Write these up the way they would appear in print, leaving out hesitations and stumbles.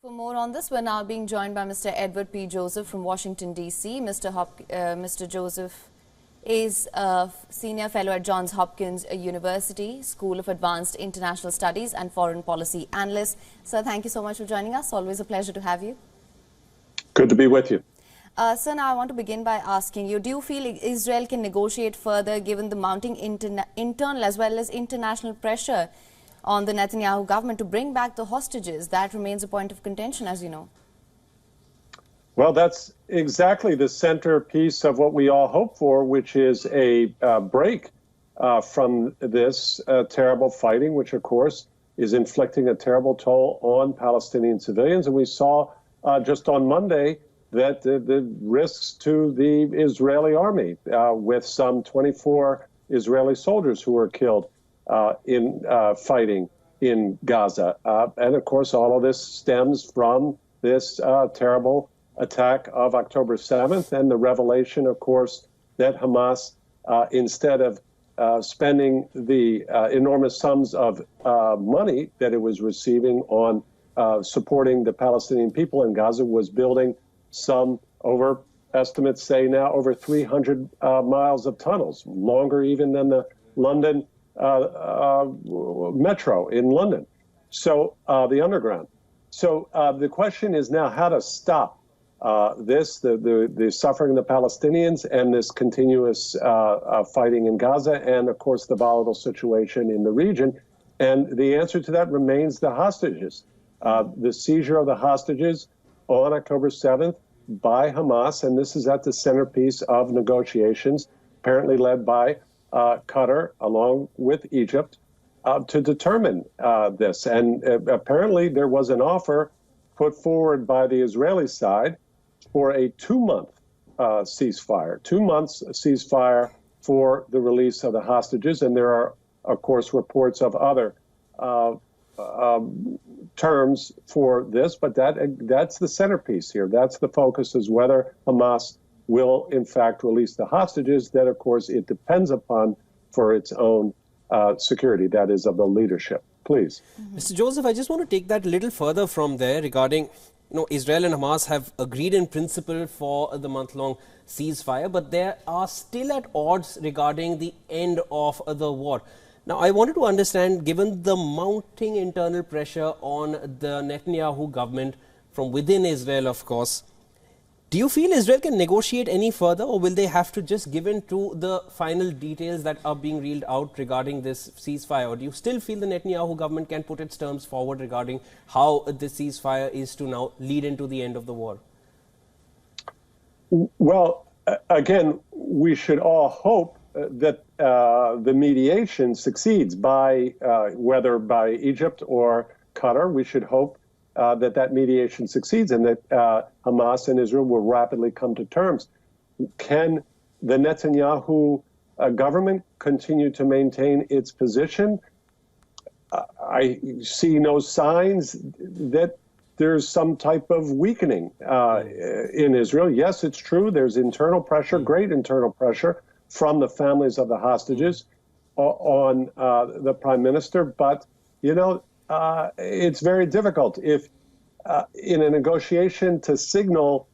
For more on this, we're now being joined by Mr. Edward P. Joseph from Washington, D.C. Mr. Joseph is a senior fellow at Johns Hopkins University School of Advanced International Studies and foreign policy analyst. Sir, thank you so much for joining us. Always a pleasure to have you. Good to be with you. Sir, now I want to begin by asking you, do you feel Israel can negotiate further given the mounting internal as well as international pressure on the Netanyahu government to bring back the hostages? That remains a point of contention, as you know. Well, that's exactly the centerpiece of what we all hope for, which is a break from this terrible fighting, which, of course, is inflicting a terrible toll on Palestinian civilians. And we saw just on Monday that the risks to the Israeli army, with some 24 Israeli soldiers who were killed in fighting in Gaza. And of course, all of this stems from this terrible attack of October 7th and the revelation, of course, that Hamas, instead of spending the enormous sums of money that it was receiving on supporting the Palestinian people in Gaza, was building some, over estimates say now, over 300 miles of tunnels, longer even than the London metro in London, so the underground. So the question is now how to stop the suffering of the Palestinians and this continuous fighting in Gaza, and of course the volatile situation in the region. And the answer to that remains the hostages. The seizure of the hostages on October 7th by Hamas, and this is at the centerpiece of negotiations, apparently led by Qatar, along with Egypt, to determine this. And apparently there was an offer put forward by the Israeli side for a 2-month ceasefire, 2 months ceasefire for the release of the hostages. And there are, of course, reports of other terms for this, but that's the centerpiece here. That's the focus, is whether Hamas will, in fact, release the hostages that, of course, it depends upon for its own security, that is, of the leadership. Please. Mr. Joseph, I just want to take that a little further from there regarding, Israel and Hamas have agreed in principle for the month-long ceasefire, but they are still at odds regarding the end of the war. Now, I wanted to understand, given the mounting internal pressure on the Netanyahu government from within Israel, of course, do you feel Israel can negotiate any further, or will they have to just give in to the final details that are being reeled out regarding this ceasefire? Or do you still feel the Netanyahu government can put its terms forward regarding how this ceasefire is to now lead into the end of the war? Well, again, we should all hope that the mediation succeeds, by whether by Egypt or Qatar. We should hope that mediation succeeds and that Hamas and Israel will rapidly come to terms. Can the Netanyahu government continue to maintain its position? I see no signs that there's some type of weakening in Israel. Yes, it's true. There's internal pressure, great internal pressure from the families of the hostages on the prime minister. But, it's very difficult if in a negotiation to signal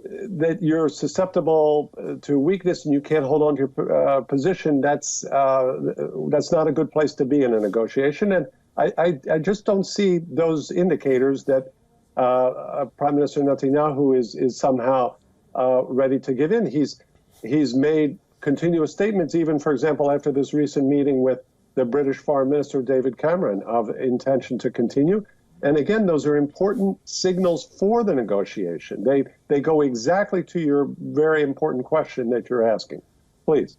that you're susceptible to weakness and you can't hold on to your position. That's not a good place to be in a negotiation. And I just don't see those indicators that Prime Minister Netanyahu is somehow ready to give in. He's made continuous statements, even, for example, after this recent meeting with the British Foreign Minister David Cameron, of intention to continue. And again, those are important signals for the negotiation. They go exactly to your very important question that you're asking. Please.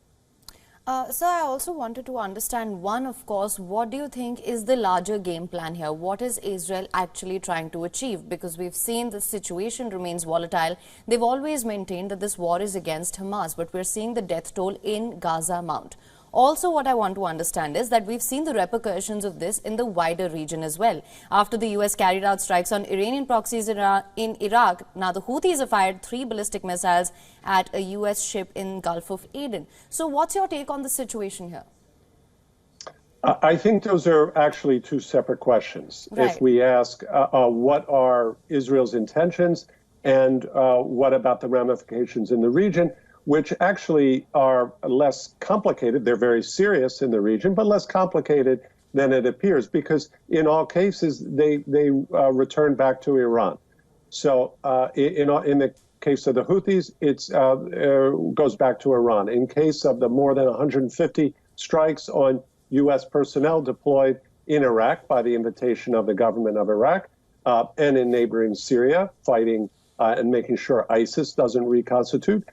Sir, I also wanted to understand, one, of course, what do you think is the larger game plan here? What is Israel actually trying to achieve? Because we've seen the situation remains volatile. They've always maintained that this war is against Hamas, but we're seeing the death toll in Gaza mount. Also, what I want to understand is that we've seen the repercussions of this in the wider region as well. After the US carried out strikes on Iranian proxies in Iraq, now the Houthis have fired 3 ballistic missiles at a US ship in Gulf of Aden. So what's your take on the situation here? I think those are actually two separate questions. Right. If we ask what are Israel's intentions and what about the ramifications in the region, which actually are less complicated. They're very serious in the region, but less complicated than it appears, because in all cases, they return back to Iran. So in the case of the Houthis, it goes back to Iran. In case of the more than 150 strikes on U.S. personnel deployed in Iraq by the invitation of the government of Iraq and in neighboring Syria, fighting and making sure ISIS doesn't reconstitute,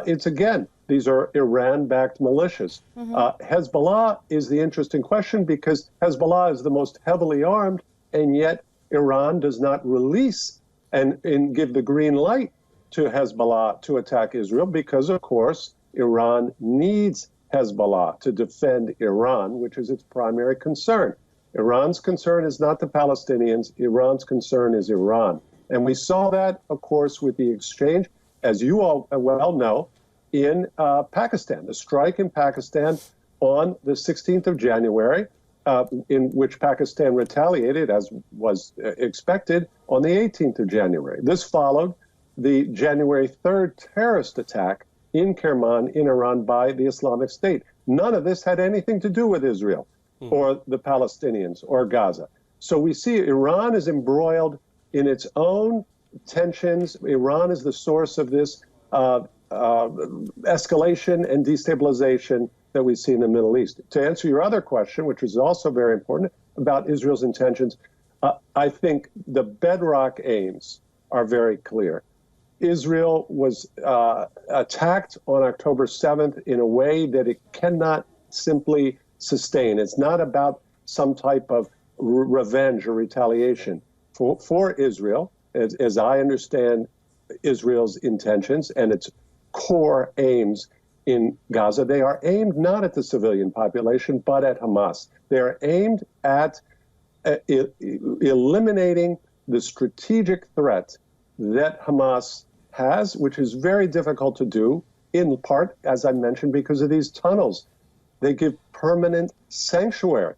it's again, these are Iran-backed militias. Hezbollah is the interesting question because Hezbollah is the most heavily armed, and yet Iran does not release and give the green light to Hezbollah to attack Israel because, of course, Iran needs Hezbollah to defend Iran, which is its primary concern. Iran's concern is not the Palestinians. Iran's concern is Iran. And we saw that, of course, with the exchange, as you all well know, in Pakistan, the strike in Pakistan on the 16th of January, in which Pakistan retaliated, as was expected, on the 18th of January. This followed the January 3rd terrorist attack in Kerman, in Iran, by the Islamic State. None of this had anything to do with Israel or the Palestinians or Gaza. So we see Iran is embroiled in its own tensions. Iran is the source of this escalation and destabilization that we see in the Middle East. To answer your other question, which is also very important, about Israel's intentions, I think the bedrock aims are very clear. Israel was attacked on October 7th in a way that it cannot simply sustain. It's not about some type of revenge or retaliation. For Israel, as I understand Israel's intentions and its core aims in Gaza, they are aimed not at the civilian population, but at Hamas. They are aimed at eliminating the strategic threat that Hamas has, which is very difficult to do, in part, as I mentioned, because of these tunnels. They give permanent sanctuary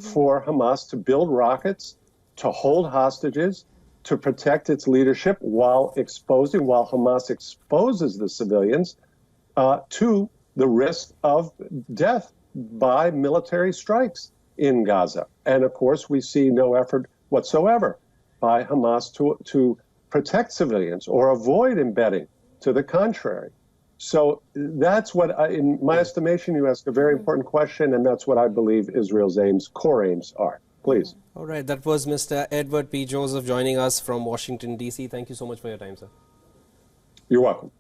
for Hamas to build rockets, to hold hostages, to protect its leadership while Hamas exposes the civilians to the risk of death by military strikes in Gaza. And of course, we see no effort whatsoever by Hamas to protect civilians or avoid embedding. To the contrary. So that's what, in my estimation, you ask a very important question, and that's what I believe Israel's core aims are. Please. All right, that was Mr. Edward P. Joseph joining us from Washington, D.C. Thank you so much for your time, sir. You're welcome.